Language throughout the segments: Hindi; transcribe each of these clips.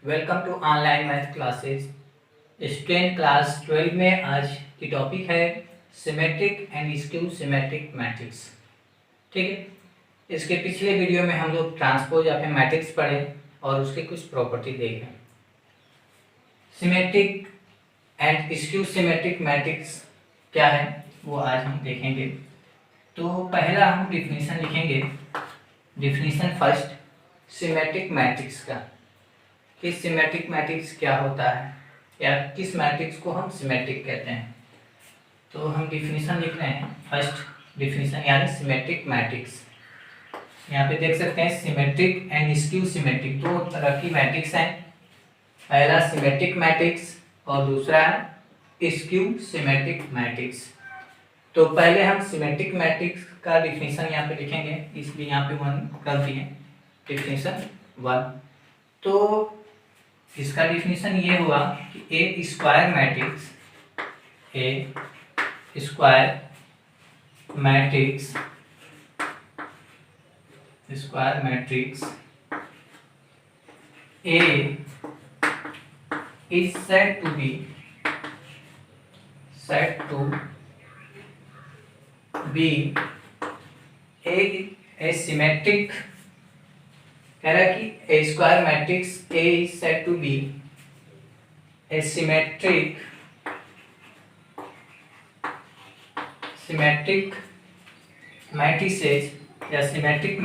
Welcome to online math classes. Student class 12 में आज की टॉपिक है symmetric and skew symmetric matrix. ठीक है, इसके पिछले वीडियो में हम लोग ट्रांसपोज या फिर मैट्रिक्स पढ़े और उसके कुछ प्रॉपर्टी देखे। Symmetric and skew symmetric matrix क्या है वो आज हम देखेंगे। तो पहला हम डिफिनीशन लिखेंगे। डिफिनीशन फर्स्ट सिमेट्रिक मैट्रिक्स का, कि सिमेट्रिक मैट्रिक्स क्या होता है या किस मैट्रिक्स को हम सिमेट्रिक कहते हैं। तो हम डिफिनीशन लिख रहे हैं। फर्स्ट डिफिनीशन यानी सिमेट्रिक मैट्रिक्स। यहाँ पे देख सकते हैं सिमेट्रिक एंड स्क्यू सिमेट्रिक दो तरह की मैट्रिक्स हैं। पहला सिमेट्रिक मैट्रिक्स और दूसरा है स्क्यू सिमेट्रिक मैट्रिक्स। तो पहले हम सिमेट्रिक मैट्रिक्स का डिफिनीशन यहाँ पे लिखेंगे, इसलिए यहाँ पे 1 कर दिए डिफिनीशन 1। तो इसका डिफिनीशन ये हुआ कि A square matrix A is said to be a symmetric। कह रहा है कि A square matrix A is said to be a symmetric matrices या symmetric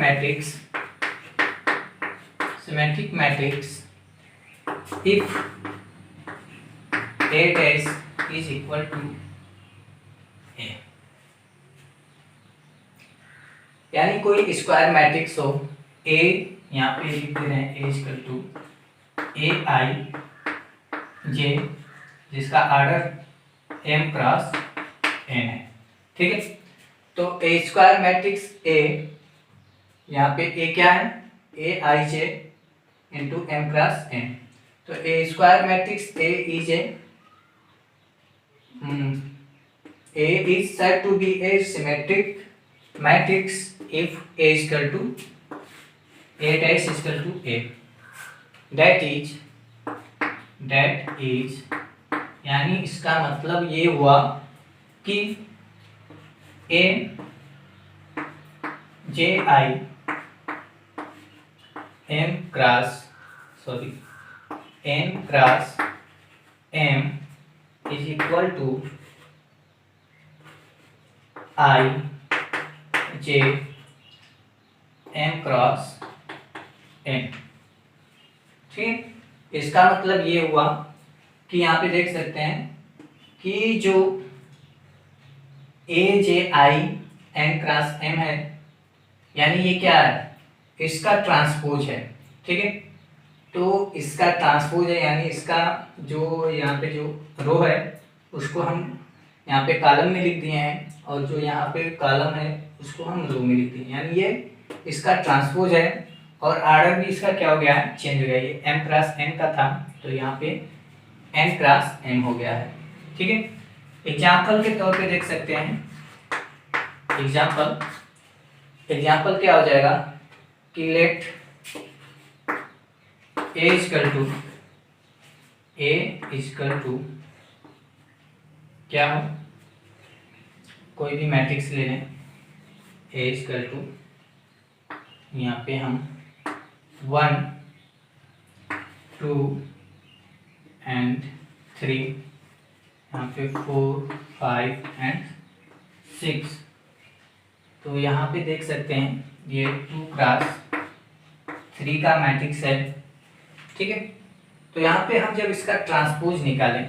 matrix if A dash is equal to A. यानी कोई स्क्वायर मैट्रिक्स हो ए, यहाँ पे लिख दे रहे हैं ए इक्वल टू ए आई जे, जिसका ऑर्डर एम क्रॉस एन है। ठीक है, तो ए स्क्वायर मैट्रिक्स ए, यहाँ पे ए क्या है, A I J into M cross N. तो A square matrix A is said to be a symmetric matrix if a is equal to a dash is equal to a। that is यानी इसका मतलब ये हुआ कि a j i m cross n cross m is equal to i j m cross n। ठीक, इसका मतलब ये हुआ कि यहाँ पे देख सकते हैं कि जो ए J I N cross M है, यानी ये क्या है, इसका ट्रांसपोज है। ठीक है, तो इसका ट्रांसपोज है, यानी इसका जो यहाँ पे जो रो है उसको हम यहाँ पे कॉलम में लिख दिए हैं और जो यहाँ पे कॉलम है उसको हम रो में लिख दिए हैं। यानी ये इसका ट्रांसपोज है और ऑर्डर भी इसका क्या हो गया है, चेंज हो गया। ये m क्रॉस n का था तो यहाँ पे n क्रॉस m हो गया है। ठीक है, एग्जाम्पल के तौर पे देख सकते हैं। एग्जाम्पल क्या हो जाएगा कि लेट ए इक्वल टू क्या हो, कोई भी मैट्रिक्स ले लें। ए इक्वल टू यहाँ पे हम 1 2 एंड 3, यहाँ पे 4 5 एंड 6। तो यहाँ पे देख सकते हैं ये 2 क्रॉस 3 का मैट्रिक्स है। ठीक है, तो यहाँ पे हम जब इसका ट्रांसपोज निकालें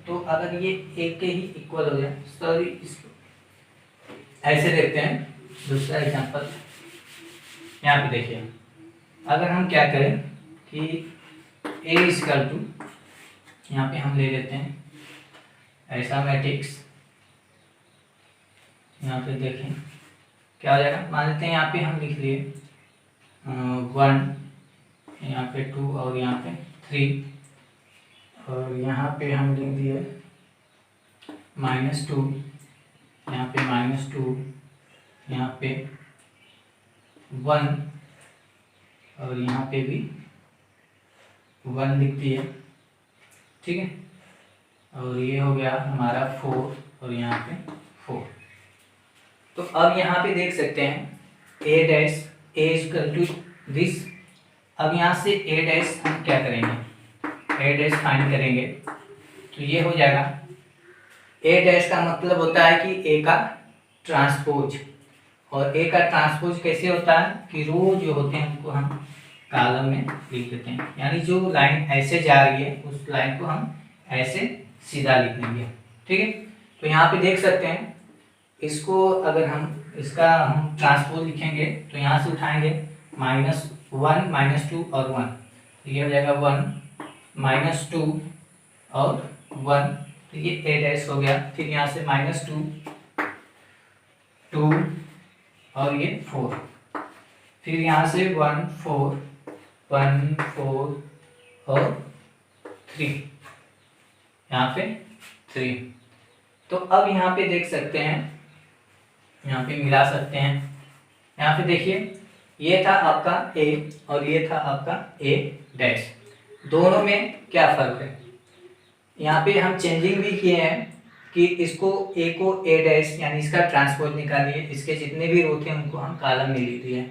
तो अगर ये ए के ही इक्वल हो जाए, ऐसे देखते हैं। दूसरा एग्जांपल यहाँ पे देखिए, अगर हम क्या करें कि ए इक्वल टू, यहाँ पे हम ले लेते हैं ऐसा मैट्रिक्स। यहाँ पे देखें क्या हो जाएगा, मान लेते हैं यहाँ पे हम लिख लिए 1, यहाँ पे 2 और यहाँ पे 3, और यहाँ पे हम लिख दिए -2, यहाँ पे -2, यहाँ पे 1 और यहाँ पे भी 1 लिखती है, ठीक है। और ये हो गया हमारा 4 और यहाँ पे 4। तो अब यहाँ पे देख सकते हैं A dash A equal to this. अब यहाँ से ए डैश हम क्या करेंगे, ए डैश फाइंड करेंगे। तो ये हो जाएगा, ए डैश का मतलब होता है कि ए का ट्रांसपोज, और ए का ट्रांसपोज कैसे होता है कि रो जो होते हैं उनको हम कॉलम में लिख देते हैं, यानी जो लाइन ऐसे जा रही है उस लाइन को हम ऐसे सीधा लिख देंगे, ठीक है। तो यहाँ पे देख सकते हैं, इसको अगर हम इसका हम ट्रांसपोज लिखेंगे तो यहाँ से उठाएंगे -1 -2 और 1, तो ये हो जाएगा 1 -2 और 1, तो ये ए डैश हो गया। फिर यहाँ से -2 2 और ये 4, फिर यहाँ से 1 4 1 4 और 3, यहाँ पे 3। तो अब यहाँ पे देख सकते हैं, यहाँ पे मिला सकते हैं। यहाँ पे देखिए, ये था आपका ए और ये था आपका ए डैश, दोनों में क्या फर्क है। यहाँ पे हम चेंजिंग भी किए हैं कि इसको ए को ए डैश यानी इसका ट्रांसपोज निकालिए, इसके जितने भी रो थे उनको हम कॉलम में लिख दिए,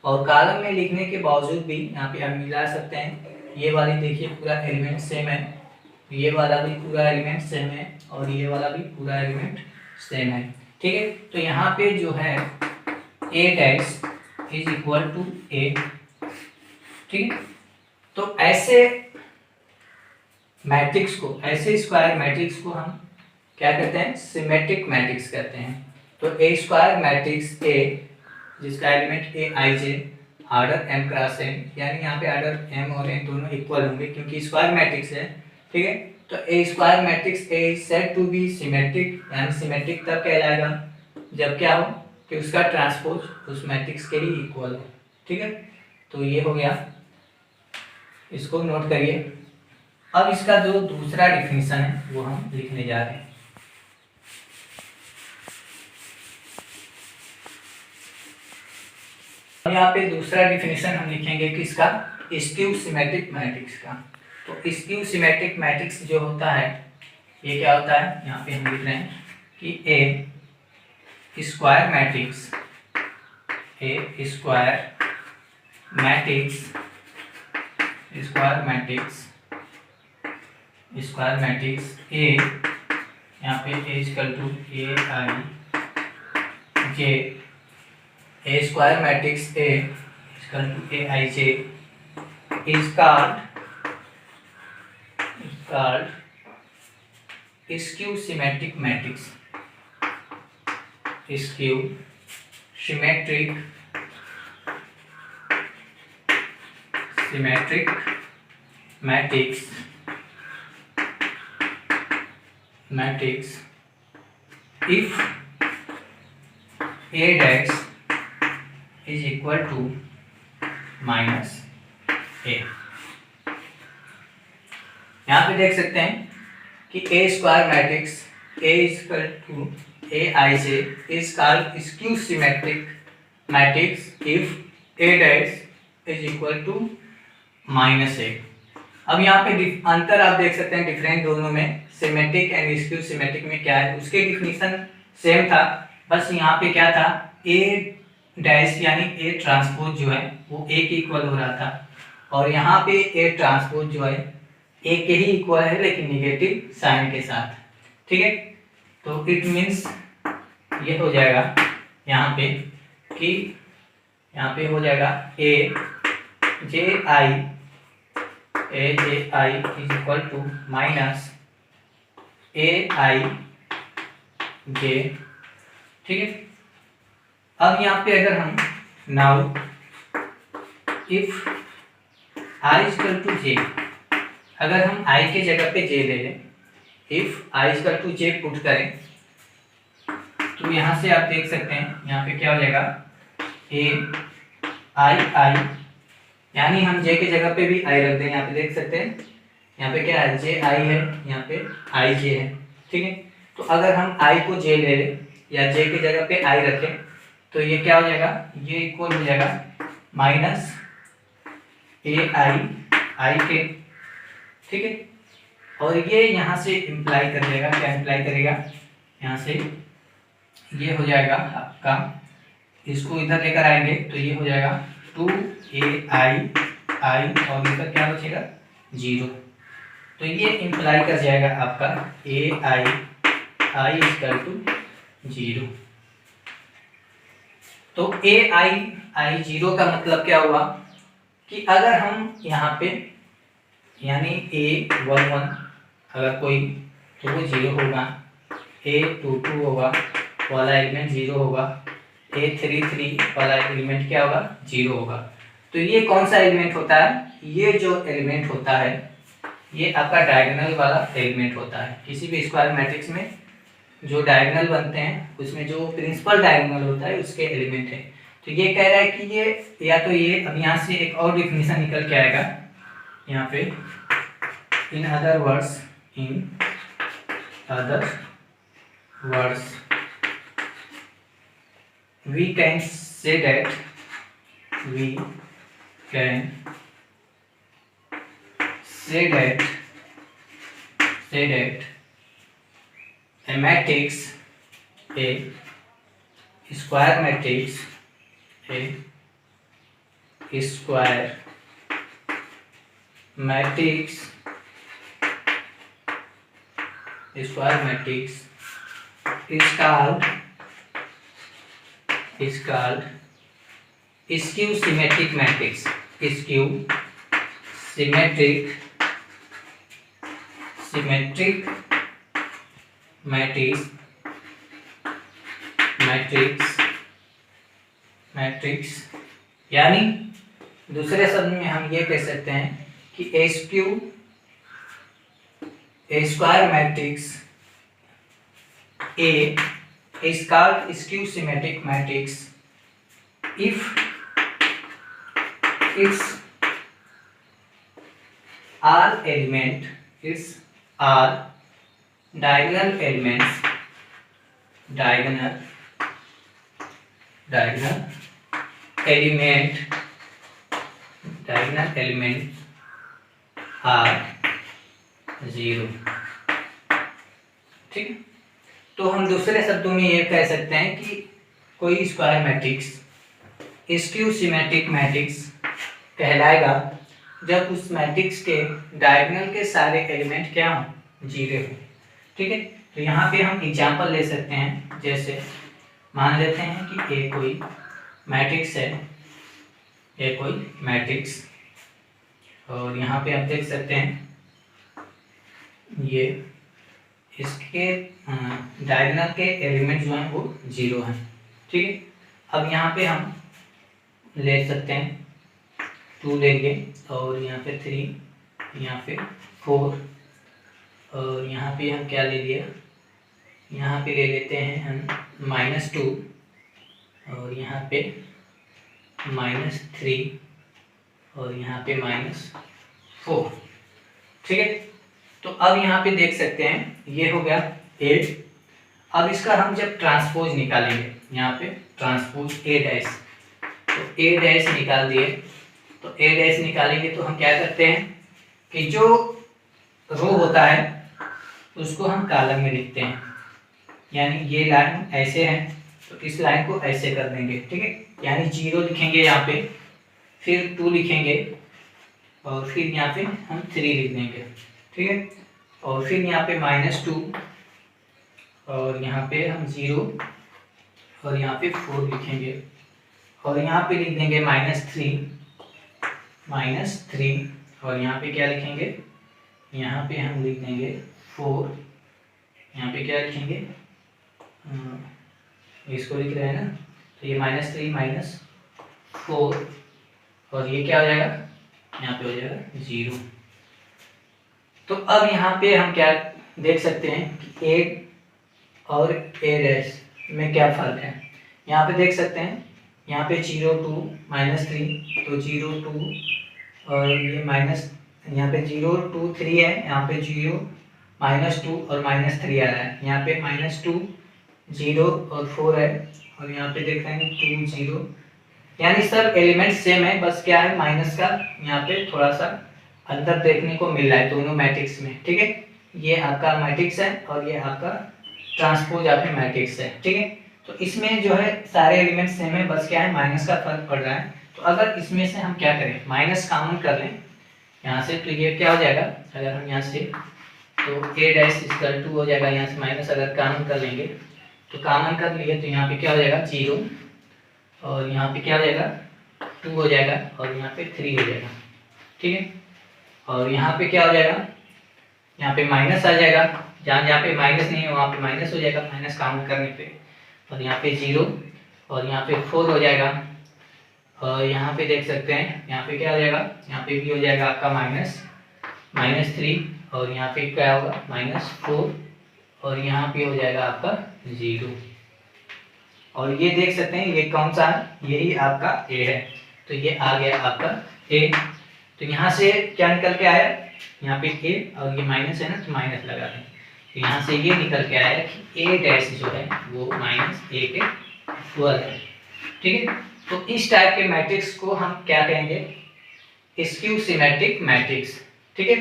और कॉलम में लिखने के बावजूद भी यहाँ पे हम मिला सकते हैं। ये वाली देखिए पूरा एलिमेंट सेम है, ये वाला भी पूरा एलिमेंट सेम है, और ये वाला भी पूरा एलिमेंट सेम है, ठीक है। तो यहाँ पे जो है ए डैश इज इक्वल टू ए, ठीक है। तो ऐसे मैट्रिक्स को, ऐसे स्क्वायर मैट्रिक्स को हम क्या कहते हैं, सिमेट्रिक मैट्रिक्स कहते हैं। तो ए स्क्वायर मैट्रिक्स ए जिसका element A I J order m cross n, यानी यहाँ पे ऑर्डर m और n दोनों इक्वल होंगे क्योंकि स्क्वायर मैट्रिक्स है, ठीक है। तो A square matrix A is said to be symmetric, यानी सिमेट्रिक तब कहलाएगा जब क्या हो कि उसका ट्रांसपोज उस मैट्रिक्स के लिए इक्वल हो, ठीक है। तो ये हो गया, इसको नोट करिए। अब इसका जो दूसरा डिफिनीशन है वो हम लिखने जा रहे हैं। यहाँ पे दूसरा डिफिनीशन हम लिखेंगे किसका, स्क्यू सिमेट्रिक मैट्रिक्स का। तो स्क्यू सिमेट्रिक मैट्रिक्स जो होता है ये क्या होता है, यहाँ पे हम लिख रहे हैं कि A square matrix, A square matrix, square matrix, square matrix A, यहाँ पे A equal to A I J, A square matrix A equal to A I J is called skew symmetric matrix, skew symmetric matrix if a dash is equal to minus a। यहाँ पे देख सकते हैं कि A square matrix A equal to A I J is called skew symmetric matrix if A dash is equal to -a। अब यहाँ पे अंतर आप देख सकते हैं डिफरेंट दोनों में, सिमेट्रिक एंड स्क्यू सिमेट्रिक में क्या है, उसके डिफिनीशन सेम था, बस यहाँ पे क्या था, ए डैश यानी ए ट्रांसपोज जो है वो ए के इक्वल हो रहा था, और यहाँ पे ए ट्रांसपोज जो है ए के ही इक्वल है लेकिन निगेटिव साइन के साथ, ठीक है। तो इट मीन्स ये हो जाएगा यहाँ पे कि यहाँ पे हो जाएगा A J I is equal to minus A I J, ठीक है। अब यहाँ पे अगर हम now if I equal to J, अगर हम आई के जगह पे जे ले लें, if I equal to J put करें, तो यहाँ से आप देख सकते हैं यहाँ पे क्या हो जाएगा, ए आई यानी हम जे के जगह पे भी आई रख दें, यहाँ पे देख सकते हैं यहाँ पे क्या है, जे आई है, यहाँ पे आई जे है, ठीक है। तो अगर हम आई को जे ले लें या जे की जगह पे आई रखें तो ये क्या हो जाएगा, ये इक्वल हो जाएगा माइनस ए आई के ठीक है। और ये यहाँ से इम्प्लाई कर देगा, क्या इम्प्लाई करेगा, यहाँ से ये हो जाएगा आपका, इसको इधर लेकर आएंगे तो ये हो जाएगा 2ai और इधर क्या बचेगा 0। तो ये इम्प्लाई कर जाएगा आपका ai इक्वल टू 0। तो ai 0 का मतलब क्या हुआ कि अगर हम यहाँ पे यानी a11 अगर कोई तो वो 0 होगा, a22 होगा वाला एलिमेंट 0 होगा, a33 वाला एलिमेंट क्या होगा 0 होगा। तो ये कौन सा एलिमेंट होता है, ये जो एलिमेंट होता है ये आपका डायगोनल वाला एलिमेंट होता है। किसी भी स्क्वायर मैट्रिक्स में जो डायगोनल बनते हैं उसमें जो प्रिंसिपल डायगोनल होता है उसके एलिमेंट है। तो ये कह रहा है कि ये या तो ये, अब यहाँ से एक और डिफिनीशन निकल के आएगा यहाँ पे, in other words we can say that a matrix, a square matrix is called skew symmetric matrix. Skew symmetric matrix यानी दूसरे शब्द में हम ये कह सकते हैं कि a square matrix A is called skew symmetric matrix if its all diagonal element are 0। ठीक है। तो हम दूसरे शब्दों में ये कह सकते हैं कि कोई square matrix skew symmetric matrix कहलाएगा जब उस मैट्रिक्स के डायगोनल के सारे एलिमेंट क्या हों 0 हो। ठीक है। तो यहाँ पे हम एग्जांपल ले सकते हैं, जैसे मान लेते हैं कि ए कोई मैट्रिक्स है, और यहाँ पे आप देख सकते हैं ये इसके डायगोनल के एलिमेंट जो हैं वो 0 हैं। ठीक है। अब यहाँ पे हम ले सकते हैं 2 लेंगे और यहाँ पे 3, यहाँ पे 4 और यहाँ पे हम क्या ले लिया, यहाँ पे ले लेते हैं हम -2 और यहाँ पे -3 और यहाँ पे -4। ठीक है। तो अब यहाँ पे देख सकते हैं ये हो गया 8। अब इसका हम जब ट्रांसपोज निकालेंगे, यहाँ पे ट्रांसपोज A', तो A' निकाल दिए, तो A' निकालेंगे तो हम क्या करते हैं कि जो रो होता है उसको हम कॉलम में लिखते हैं, यानी ये लाइन ऐसे है तो इस लाइन को ऐसे कर देंगे। ठीक है। यानी 0 लिखेंगे यहाँ पे, फिर 2 लिखेंगे और फिर यहाँ पे हम 3 लिख देंगे। ठीक है। और फिर यहाँ पे -2 और यहाँ पे हम 0 और यहाँ पे 4 लिखेंगे और यहाँ पे लिख देंगे -3 और यहाँ पे क्या लिखेंगे, यहाँ पे हम लिख देंगे 4, यहाँ पे क्या लिखेंगे, इसको लिख रहे हैं ना, तो ये -3 -4 और ये क्या हो जाएगा, यहाँ पे हो जाएगा 0। तो अब यहाँ पे हम क्या देख सकते हैं कि A और A' में क्या फ़र्क है। यहाँ पे देख सकते हैं, यहाँ पे 0 2 -3 तो 0 2 और ये माइनस, यहाँ पे 0 2 3 है, यहाँ पे 0 -2 और -3 आ रहा है, यहाँ पे -2 0 और 4 है और यहाँ पे देख रहे हैं 2 0, यानी सब एलिमेंट सेम है, बस क्या है माइनस का यहाँ पे थोड़ा सा अंतर देखने को मिल रहा है दोनों मैट्रिक्स में, ठीक है। ये आपका मैट्रिक्स है और ये आपका ट्रांसपोज या फिर मैट्रिक्स है, ठीक है। तो इसमें जो है सारे एलिमेंट सेम है, बस क्या है माइनस का फर्क पड़ रहा है। तो अगर इसमें से हम क्या करें, माइनस कॉमन कर लें यहाँ से, तो ये क्या हो जाएगा, अगर हम यहाँ से तो a डैश इक्वल टू हो जाएगा, यहाँ से माइनस अगर कॉमन कर लेंगे तो कॉमन कर लिए तो यहाँ पे क्या हो जाएगा 0, और यहाँ पे क्या हो जाएगा 2 हो जाएगा, और यहाँ पे 3 हो जाएगा, ठीक है। और यहाँ पे क्या हो जाएगा, यहाँ पे माइनस आ जाएगा, जहाँ जहाँ पे माइनस नहीं है वहाँ पे माइनस हो जाएगा माइनस काउंट करने पे, और यहाँ पे 0 और यहाँ पे 4 हो जाएगा, और यहाँ पे देख सकते हैं यहाँ पे क्या हो जाएगा, यहाँ पे भी हो जाएगा आपका -3, और यहाँ पे क्या होगा -4, और यहाँ पे हो जाएगा आपका 0। और ये देख सकते हैं ये कौन सा है, यही आपका a है, तो ये आ गया आपका a। तो यहाँ से क्या निकल के आया, यहाँ पे a और ये माइनस है ना तो माइनस लगा दें, तो यहाँ से ये निकल के आया कि a डैश जो है वो -a के इक्वल है, ठीक है। तो इस टाइप के मैट्रिक्स को हम क्या कहेंगे, स्क्यू सिमेट्रिक मैट्रिक्स, ठीक है।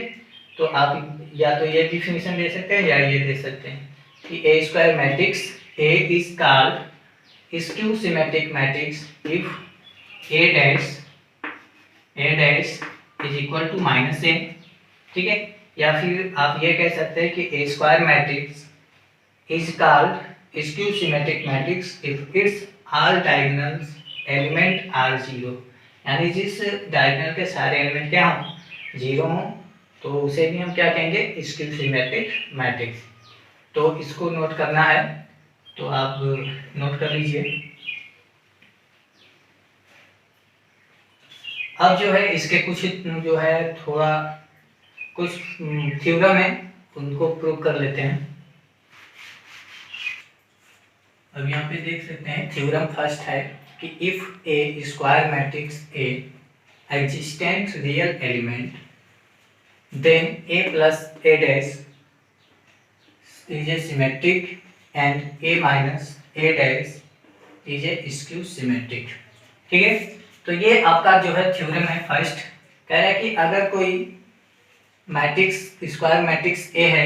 तो आप या तो ये डिफिनेशन दे सकते हैं या ये दे सकते हैं कि A square matrix A is called skew symmetric matrix if A dash is equal to -a, ठीक है। या फिर आप ये कह सकते हैं कि A square matrix is called skew symmetric matrix if its all diagonals element are 0, यानी जिस डायगोनल के सारे एलिमेंट क्या हो 0 हो, तो उसे भी हम क्या कहेंगे स्क्यू सिमेट्रिक मैट्रिक्स। तो इसको नोट करना है, तो आप नोट कर लीजिए। अब जो है इसके कुछ जो है थोड़ा कुछ थ्योरम है उनको प्रूव कर लेते हैं। अब यहाँ पे देख सकते हैं थ्योरम फर्स्ट है कि if A square matrix A existent real element then a plus a dash is a symmetric and a minus a dash is a skew symmetric, ठीक है। तो ये आपका जो है थ्योरम है फर्स्ट, कह रहा है कि अगर कोई मैट्रिक्स स्क्वायर मैट्रिक्स ए है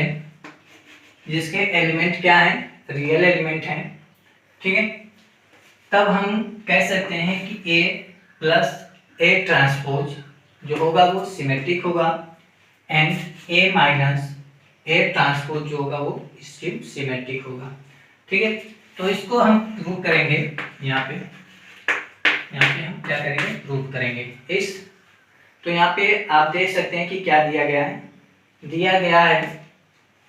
जिसके एलिमेंट क्या है रियल एलिमेंट हैं, ठीक है, तब हम कह सकते हैं कि a प्लस a ट्रांसपोज जो होगा वो सिमेट्रिक होगा and a minus a transpose जो होगा वो स्क्यू सिमेट्रिक होगा, ठीक है। तो इसको हम प्रूव करेंगे, यहाँ पे हम क्या करेंगे प्रूव करेंगे इस। तो यहाँ पे आप देख सकते हैं कि क्या दिया गया है, दिया गया है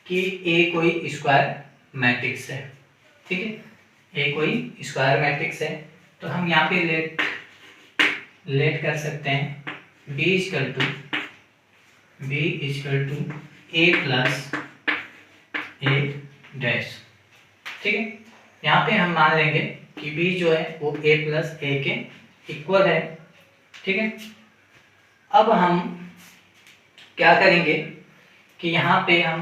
कि a कोई स्क्वायर मैट्रिक्स है, ठीक है, a कोई स्क्वायर मैट्रिक्स है। तो हम यहाँ पे लेट कर सकते हैं b equal to a plus a dash, ठीक है। यहाँ पे हम मान लेंगे कि b जो है वो a प्लस a के इक्वल है, ठीक है। अब हम क्या करेंगे कि यहाँ पे हम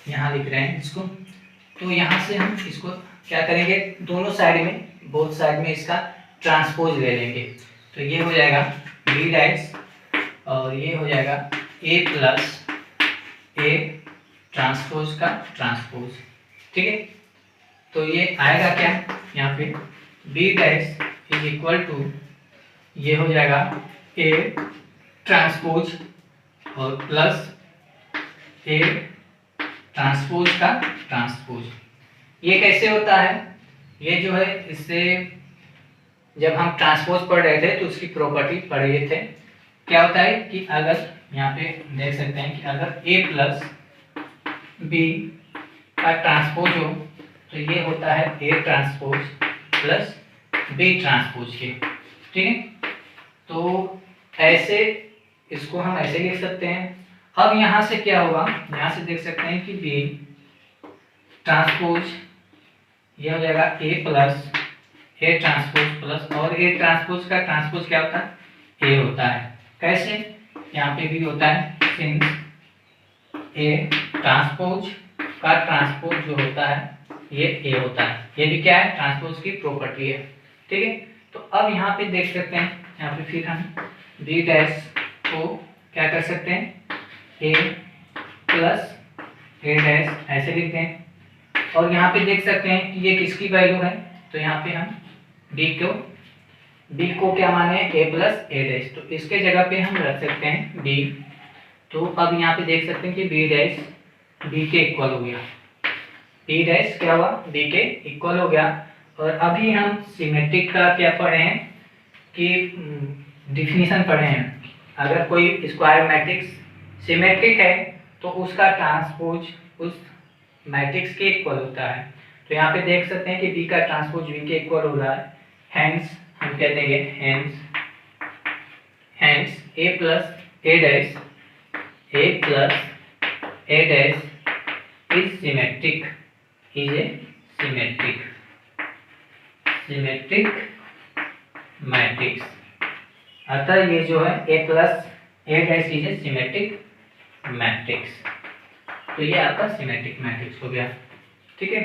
यहाँ लिख रहे हैं इसको, तो यहाँ से हम इसको क्या करेंगे दोनों साइड में बोथ साइड में इसका ट्रांसपोज ले लेंगे, तो ये हो जाएगा b डैश और ये हो जाएगा a प्लस a ट्रांसपोज का ट्रांसपोज, ठीक है। तो ये आएगा क्या, यहाँ पे b dash is equal to ये हो जाएगा a ट्रांसपोज और प्लस a ट्रांसपोज का ट्रांसपोज। ये कैसे होता है, ये जो है इससे जब हम ट्रांसपोज पढ़ रहे थे तो उसकी प्रॉपर्टी पढ़ रहे थे। क्या होता है कि अगर यहाँ पे देख सकते हैं कि अगर a प्लस b का ट्रांसपोज हो तो ये होता है a transpose plus b transpose के, ठीक है। तो ऐसे इसको हम ऐसे लिख सकते हैं। अब यहाँ से क्या होगा, यहाँ से देख सकते हैं कि b ट्रांसपोज ये हो जाएगा a plus a transpose plus और a ट्रांसपोज का ट्रांसपोज क्या होता है a होता है। कैसे, यहाँ पे भी होता है सिंस a ट्रांसपोज का ट्रांसपोज जो होता है ये a होता है, ये भी क्या है ट्रांसपोज की प्रॉपर्टी है, ठीक है। तो अब यहाँ पे देख सकते हैं यहाँ पे फिर हम b डैश को क्या कर सकते हैं, ए प्लस ए डैश ऐसे लिखते हैं। और यहाँ पे देख सकते हैं कि ये किसकी वैल्यू है, तो यहाँ पे हम डी को क्या माने, ए प्लस ए डैश, तो इसके जगह पे हम रख सकते हैं डी। तो अब यहाँ पे देख सकते हैं कि बी डैश डी के इक्वल हो गया, बी डैश क्या हुआ, डी के इक्वल हो गया। और अभी हम सिमेट्रिक का क्या पढ़े हैं कि डिफिनीशन पढ़े हैं। अगर कोई स्क्वायर मैट्रिक्स सिमेट्रिक है तो उसका ट्रांसपोज उस मैट्रिक्स के इक्वल होता है। तो यहाँ पे देख सकते हैं कि बी का ट्रांसपोज वी के इक्वल हो रहा है, हैंस हम कह देंगे hence A plus A dash is symmetric, is a symmetric matrix. अतः ये जो है A plus A dash is a symmetric matrix. तो ये आपका सिमेट्रिक मैट्रिक्स हो गया, ठीक है।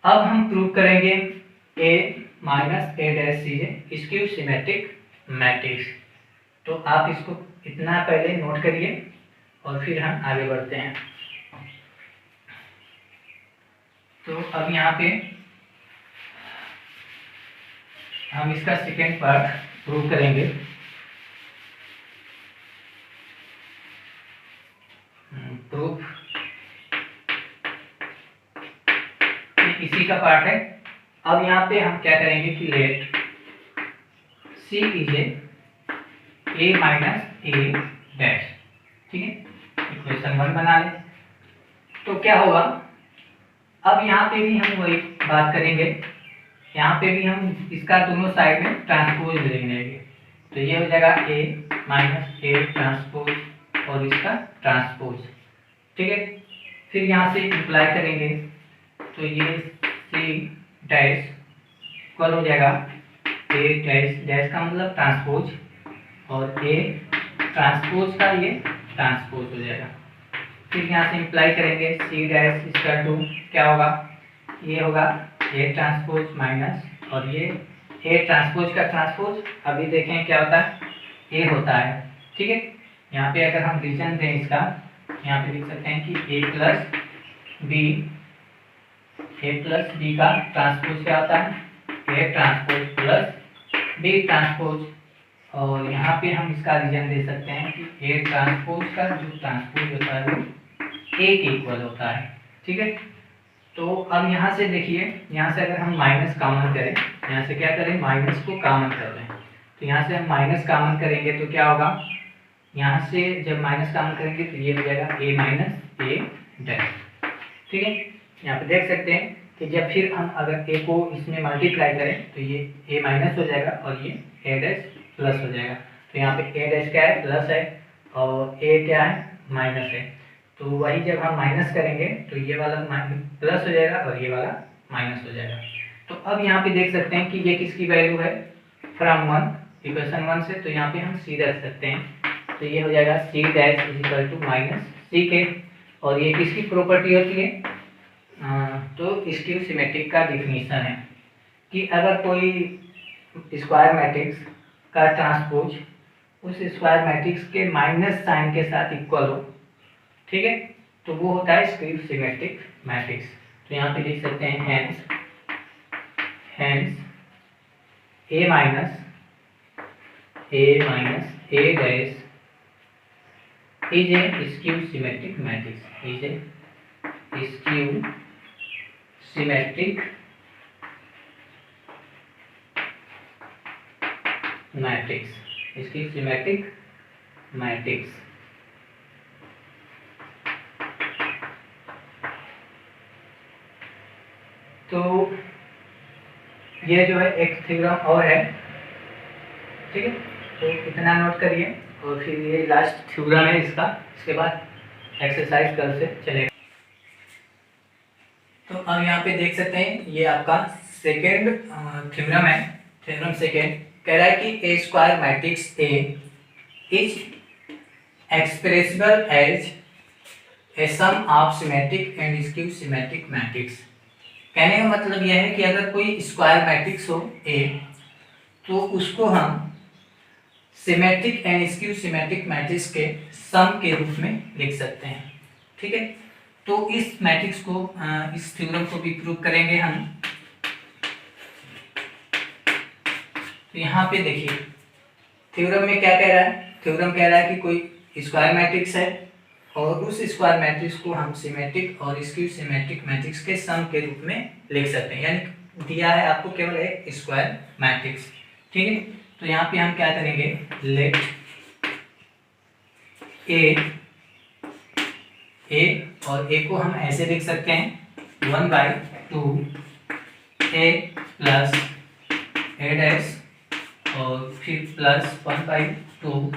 अब हम प्रूव करेंगे A minus A dash is a skew symmetric matrix. तो आप इसको इतना पहले नोट करिए और फिर हम आगे बढ़ते हैं। तो अब यहाँ पे हम इसका सेकेंड पार्ट प्रूव करेंगे। प्रूफ इसी का पार्ट है। अब यहाँ पे हम क्या करेंगे कि let see is a minus A dash, ठीक है, इक्वेशन 1 बना ले। तो क्या होगा, अब यहाँ पे भी हम वही बात करेंगे, यहाँ पे भी हम इसका दोनों साइड में ट्रांसपोज ले लेंगे। तो ये हो जाएगा ए माइनस ए ट्रांसपोज और इसका ट्रांसपोज, ठीक है। फिर यहाँ से इम्प्लाई करेंगे तो ये सी डैश इक्वल हो जाएगा ए डैश, डैश का मतलब ट्रांसपोज, और ए ट्रांसपोज का ये ट्रांसपोज हो जाएगा। फिर यहाँ से इम्प्लाई करेंगे सी डैश इसका टू क्या होगा, ये होगा ए ट्रांसपोज माइनस, और ये ए ट्रांसपोज का ट्रांसपोज अभी देखें क्या होता है, ए होता है, ठीक है। यहाँ पे अगर हम रीजन दें इसका, यहाँ पे लिख सकते हैं कि ए प्लस बी का ट्रांसपोज क्या होता है, A transpose plus B transpose. और यहाँ पे हम इसका रीजन दे सकते हैं कि ए ट्रांसपोज का जो ट्रांसपोज होता है वो ए के इक्वल होता है, ठीक है। तो अब यहाँ से देखिए, यहाँ से अगर हम माइनस कॉमन करें, यहाँ से क्या करें, माइनस को कॉमन कर लें। तो यहाँ से हम माइनस कॉमन करेंगे तो क्या होगा, यहाँ से जब माइनस कॉमन करेंगे तो ये हो जाएगा ए माइनस ए डैश, ठीक है। यहाँ पे देख सकते हैं कि जब फिर हम अगर ए को इसमें मल्टीप्लाई करें तो ये ए माइनस हो जाएगा और ये ए डैश प्लस हो जाएगा। तो यहाँ पे ए डैश क्या है, प्लस है, और ए क्या है, माइनस है। तो वही जब हम माइनस करेंगे तो ये वाला प्लस हो जाएगा और ये वाला माइनस हो जाएगा। तो अब यहाँ पे देख सकते हैं कि ये किसकी वैल्यू है, फ्रॉम 1 इक्वेशन 1 से, तो यहाँ पे हम सी रख सकते हैं। तो ये हो जाएगा C dash is equal to minus C के, और ये किसकी प्रॉपर्टी होती है, तो स्क्यू सिमेट्रिक का डिफिनीशन है कि अगर कोई स्क्वायर मैट्रिक्स का ट्रांसपोज उस स्क्वायर मैट्रिक्स के माइनस साइन के साथ इक्वल हो, ठीक है, तो वो होता है स्क्यू सिमेट्रिक मैट्रिक्स। तो यहाँ पे लिख सकते हैं hence A minus A dash is a skew symmetric matrix, is a skew symmetric matrix, skew symmetric matrix. तो ये जो है एक थ्योरम और है, ठीक है, तो इतना नोट करिए और फिर ये लास्ट थ्योरम है इसका, इसके बाद एक्सरसाइज कल से चलेगा। तो अब यहाँ पे देख सकते हैं ये आपका सेकेंड थ्योरम है, थ्योरम सेकेंड कह रहा है कि A square matrix A is expressible as a sum of symmetric and skew symmetric matrix. कहने का मतलब यह है कि अगर कोई स्क्वायर मैट्रिक्स हो ए, तो उसको हम symmetric and skew symmetric matrix के सम के रूप में लिख सकते हैं। ठीक है, तो इस मैट्रिक्स को इस थ्योरम को भी प्रूव करेंगे हम। तो यहाँ पे देखिए थ्योरम में क्या कह रहा है, थ्योरम कह रहा है कि कोई स्क्वायर मैट्रिक्स है और उस स्क्वायर मैट्रिक्स को हम सिमेट्रिक और स्क्यू सिमेट्रिक मैट्रिक्स के सम के रूप में लिख सकते हैं। यानी दिया है आपको केवल एक स्क्वायर मैट्रिक्स। ठीक है, तो यहाँ पे हम क्या करेंगे, लेट ए और ए को हम ऐसे लिख सकते हैं 1/2 ए प्लस ए डैश और फिर plus 1/2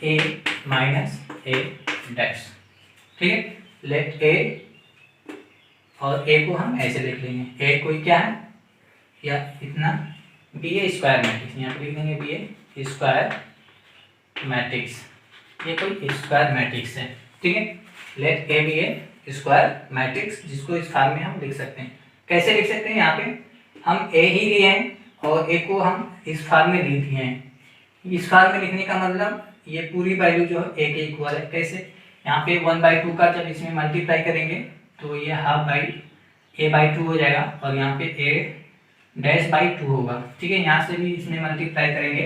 A minus A dash. ठीक है, लेट ए और ए को हम ऐसे लिख लेंगे, ए कोई क्या है या इतना बी ए स्क्वायर मैट्रिक्स, यहाँ पे लिख देंगे बी ए स्क्वायर मैट्रिक्स, ये कोई स्क्वायर मैट्रिक्स है। ठीक है, let A be a square matrix, जिसको इस फॉर्म में हम लिख सकते हैं। कैसे लिख सकते हैं, यहाँ पे हम ए ही लिए हैं और ए को हम इस फॉर्म में लिख दिए हैं। इस फॉर्म में लिखने का मतलब ये पूरी वैल्यू जो है ए के इक्वल है। कैसे, यहाँ पे 1/2 का जब इसमें मल्टीप्लाई करेंगे तो ये हाफ बाई a/2 हो जाएगा और यहाँ पे a'/2 होगा। ठीक है, यहाँ से भी इसमें मल्टीप्लाई करेंगे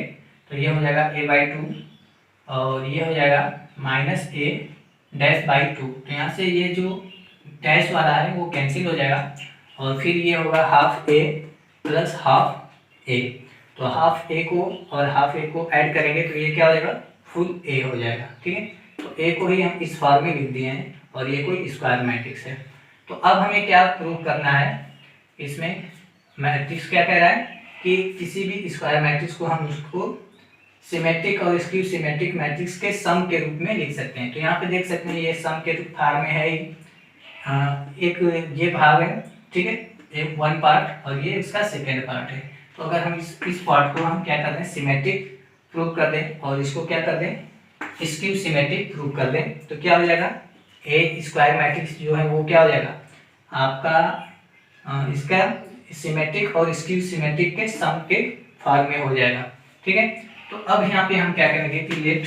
तो ये हो जाएगा a/2 और ये हो जाएगा माइनस a'/2। तो यहाँ से ये जो डैश वाला है वो कैंसिल हो जाएगा और फिर ये होगा half a plus half a। तो हाफ a को और हाफ a को ऐड करेंगे तो ये क्या हो जाएगा, फुल a हो जाएगा। ठीक है, तो a को ही हम इस फॉर्म में लिख दिए हैं और ये कोई स्क्वायर मैट्रिक्स है। तो अब हमें क्या प्रूव करना है, इसमें मैट्रिक्स क्या कह रहा है कि किसी भी स्क्वायर मैट्रिक्स को हम उसको सिमेट्रिक और स्क्यू सिमेट्रिक मैट्रिक्स के सम के रूप में लिख सकते हैं। तो यहाँ पे देख सकते हैं ये सम के फॉर्म में है ही। एक ये भाग है, ठीक है, एक वन पार्ट और ये इसका सेकेंड पार्ट है। तो अगर हम इस पार्ट को हम क्या कर दें, सिमेट्रिक प्रूव कर दें और इसको क्या कर दें, स्क्यू सिमेट्रिक प्रूव कर दें, तो क्या हो जाएगा, ए स्क्वायर मैट्रिक्स जो है वो क्या हो जाएगा आपका इसका सिमेट्रिक और स्क्यू सिमेट्रिक के सम के फॉर्म में हो जाएगा। ठीक है, तो अब यहाँ पे हम क्या करेंगे कि लेट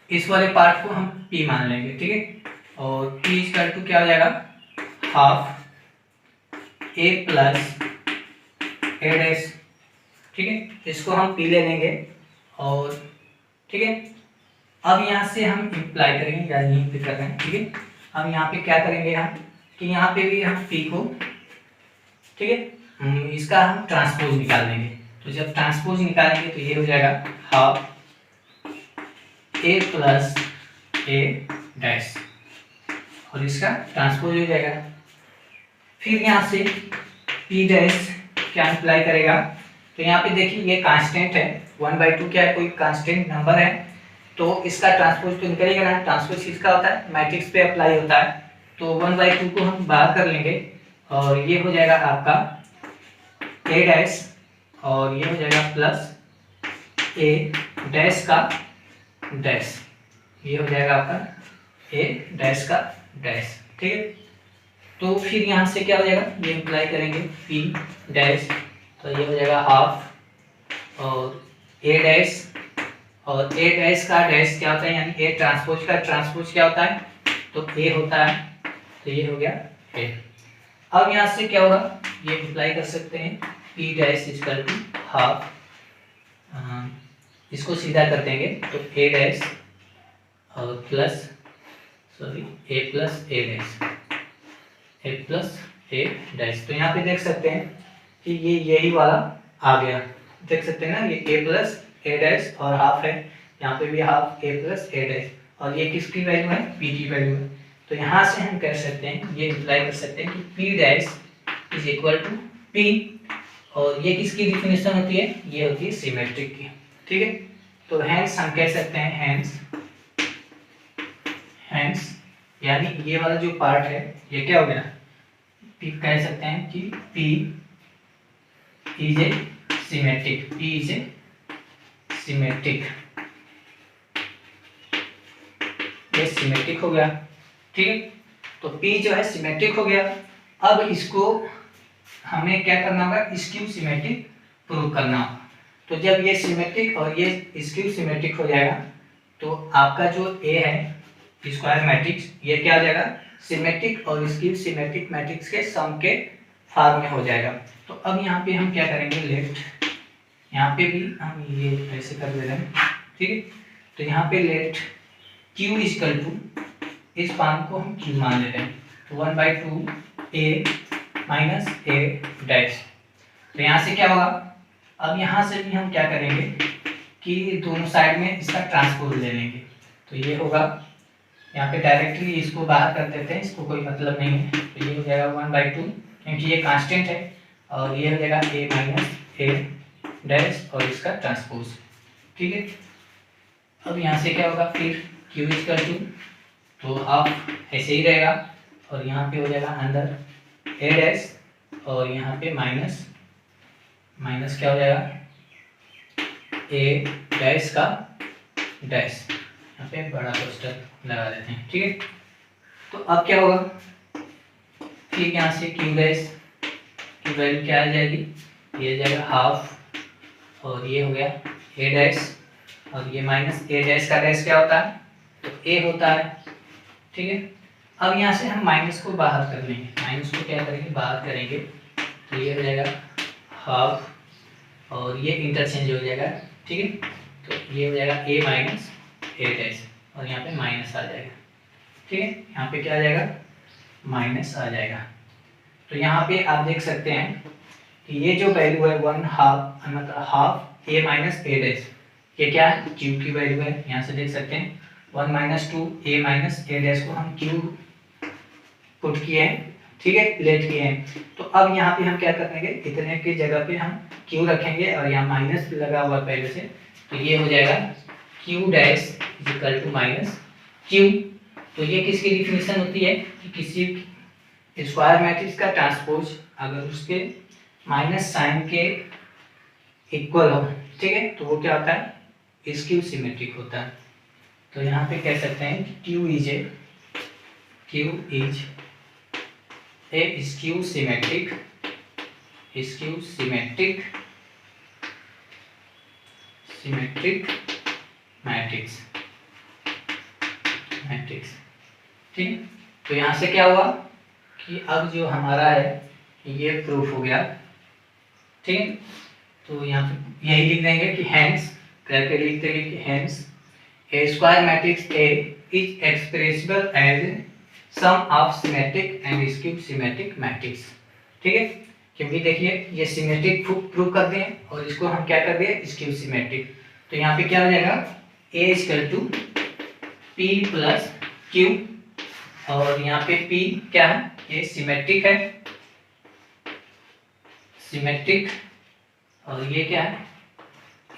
इस वाले पार्ट को हम p मान लेंगे। ठीक है, और p इक्वल टू क्या हो जाएगा, half a plus a dash. ठीक है, इसको हम p ले लेंगे और ठीक है, अब यहाँ से हम इम्प्लाई करेंगे, या यहीं पे कर रहे हैं। ठीक है, हम यहाँ पे क्या करेंगे हम कि यहाँ पे भी हम p को, ठीक है, इसका हम ट्रांसपोज निकाल देंगे। तो जब ट्रांसपोज निकालेंगे तो ये हो जाएगा half a plus a dash और इसका ट्रांसपोज हो जाएगा। फिर यहाँ से p डैश क्या इम्प्लाई करेगा, तो यहाँ पे देखिए ये कांस्टेंट है, 1/2 क्या है, कोई कांस्टेंट नंबर है, तो इसका ट्रांसपोज तो निकलेगा ना। ट्रांसपोज किसका होता है, मैट्रिक्स पे अप्लाई होता है। तो 1/2 को हम बाहर कर लेंगे और ये हो जाएगा आपका a डैश और ये हो जाएगा प्लस a डैश का डैश, ये हो जाएगा आपका a डैश का डैश। ठीक है, तो फिर यहाँ से क्या हो जाएगा, ये इम्प्लाई करेंगे p डैश, तो ये हो जाएगा हाफ और a डैश और a डैश का डैश क्या होता है, यानी a ट्रांसपोज का ट्रांसपोज क्या होता है, तो a होता है, तो ये हो गया a। अब यहाँ से क्या होगा, ये अप्लाई कर सकते हैं p dash equal to half, इसको सीधा कर देंगे तो a डैश और plus a plus a dash, a plus a dash. तो यहाँ पे देख सकते हैं कि ये यही वाला आ गया, देख सकते हैं ना, ये a प्लस a डैश और हाफ है, यहाँ पे भी half a plus a dash और ये किसकी वैल्यू है, p की वैल्यू है। तो यहाँ से हम कह सकते हैं, ये अप्लाई कर सकते हैं कि p dash is equal to p और ये किसकी डिफिनेशन होती है, ये होती है सिमेट्रिक की। ठीक है, तो हैंस हम कह सकते हैं हैंस यानी ये वाला जो पार्ट है ये क्या हो गया, p कह सकते हैं कि p is a symmetric, p is a symmetric, ये सिमेट्रिक हो गया। ठीक है, तो p जो है सिमेट्रिक हो गया। अब इसको हमें क्या करना होगा, स्क्यू सिमेट्रिक प्रूव करना होगा। तो जब ये सिमेट्रिक और ये स्क्यू सिमेट्रिक हो जाएगा तो आपका जो ए है स्क्वायर मैट्रिक्स ये क्या हो जाएगा, सिमेट्रिक और स्क्यू सिमेट्रिक मैट्रिक्स के सम के फॉर्म में हो जाएगा। तो अब यहाँ पे हम क्या करेंगे, लेट यहाँ पे भी हम ये ऐसे कर दे रहे हैं, ठीक है। तो यहाँ पे लेट Q इक्वल टू, इस फॉर्म को हम Q मान ले रहे हैं, तो 1/2 A माइनस A डैश। तो यहाँ से क्या होगा, अब यहाँ से भी हम क्या करेंगे कि दोनों साइड में इसका ट्रांसपोज ले लेंगे। तो ये होगा, यहाँ पे डायरेक्टली इसको बाहर कर देते हैं, इसको कोई मतलब नहीं है। तो ये हो जाएगा 1/2, क्योंकि ये कांस्टेंट है, और ये हो जाएगा A माइनस A डैश और इसका ट्रांसपोज, ठीक है। अब यहाँ से क्या होगा फिर Q इक्वल टू, तो हाफ ऐसे ही रहेगा, और यहाँ पे हो जाएगा अंदर A डैश, और यहाँ पे माइनस माइनस क्या हो जाएगा A डैश का डैश, यहाँ पे बड़ा पोस्टर लगा देते हैं, ठीक है। तो अब क्या होगा, फिर यहाँ से Q डैश की वैल्यू क्या आ जाएगी, ये जाएगा हाफ, और ये हो गया A डैश, और ये माइनस A डैश का डैश क्या होता है, तो A होता है, ठीक है। अब यहाँ से हम माइनस को बाहर कर लेंगे, माइनस को क्या करेंगे, बाहर करेंगे, तो ये हो जाएगा हाफ, और ये इंटरचेंज हो जाएगा, ठीक है। तो ये हो जाएगा A माइनस A डैश, और यहाँ पे माइनस आ जाएगा, ठीक है। यहाँ पे क्या आ जाएगा, माइनस आ जाएगा। तो यहाँ पे आप देख सकते हैं कि ये जो वैल्यू है 1/2 मतलब half A minus A dash, ये क्या है, Q की वैल्यू है। यहाँ से देख सकते हैं 1/2 A माइनस A डैश को हम Q पुट किए हैं, ठीक है, लेट किए हैं। तो अब यहाँ पे हम क्या करेंगे, इतने की जगह पे हम Q रखेंगे, और यहाँ माइनस भी लगा हुआ पहले से, तो ये हो जाएगा Q dash equal to minus Q। तो ये किसकी डिफिनेशन होती है कि किसी स्क्वायर मैट्रिक्स का ट्रांसपोज अगर उसके माइनस साइन के इक्वल हो, ठीक है, तो वो क्या होता है, स्क्यू सिमेट्रिक होता है। तो यहाँ पे कह सकते हैं कि Q is a skew symmetric matrix, ठीक है। तो यहाँ से क्या हुआ कि अब जो हमारा है ये प्रूफ हो गया, ठीक है। तो यहाँ पे यही लिख देंगे कि हेंस करके लिख देंगे कि hence a square matrix A is expressible as sum of symmetric and skew symmetric matrix, ठीक है। क्योंकि देखिए ये सिमेट्रिक प्रूफ कर दिए और इसको हम क्या कर दिए, स्क्यू सिमेट्रिक। तो यहाँ पे क्या हो जाएगा, A equal to P plus Q, और यहाँ पे P क्या है, ये सिमेट्रिक है, और ये क्या है,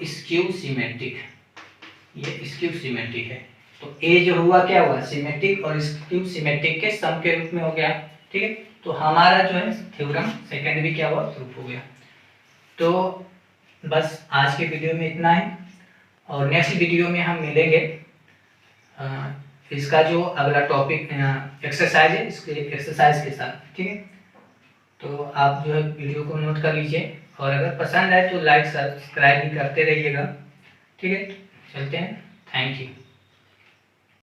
स्क्यू सिमेट्रिक, ये स्क्यू सिमेट्रिक है। तो A जो हुआ क्या हुआ, सिमेट्रिक और स्क्यू सिमेट्रिक के सम के रूप में हो गया, ठीक है। तो हमारा जो है थ्योरम सेकंड भी क्या हुआ, प्रूफ हो गया। तो बस आज के वीडियो में इतना है, और नेक्स्ट वीडियो में हम मिलेंगे इसका जो अगला टॉपिक एक्सरसाइज है, इसके एक्सरसाइज के साथ, ठीक है। तो आप जो है वीडियो को नोट कर लीजिए, और अगर पसंद आए तो लाइक सब्सक्राइब भी करते रहिएगा, ठीक है। चलते हैं, थैंक यू।